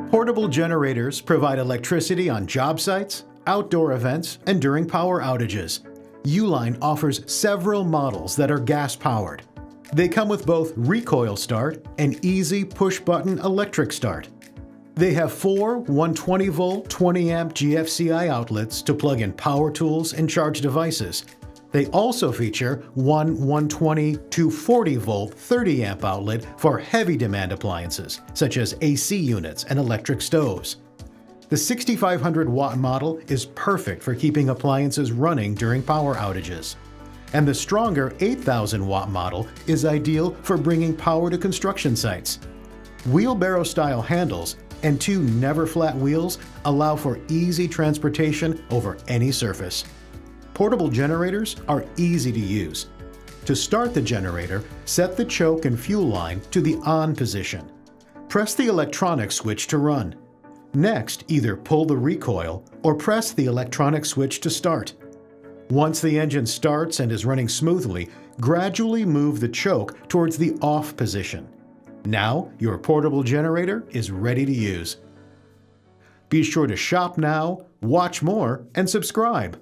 Portable generators provide electricity on job sites, outdoor events, and during power outages. Uline offers several models that are gas-powered. They come with both recoil start and easy push-button electric start. They have 4 120-volt 20-amp GFCI outlets to plug in power tools and charge devices. They also feature one 120 to 40-volt 30-amp outlet for heavy demand appliances, such as AC units and electric stoves. The 6500-watt model is perfect for keeping appliances running during power outages. And the stronger 8000-watt model is ideal for bringing power to construction sites. Wheelbarrow-style handles and 2 never-flat wheels allow for easy transportation over any surface. Portable generators are easy to use. To start the generator, set the choke and fuel line to the on position. Press the electronic switch to run. Next, either pull the recoil or press the electronic switch to start. Once the engine starts and is running smoothly, gradually move the choke towards the off position. Now, your portable generator is ready to use. Be sure to shop now, watch more, and subscribe.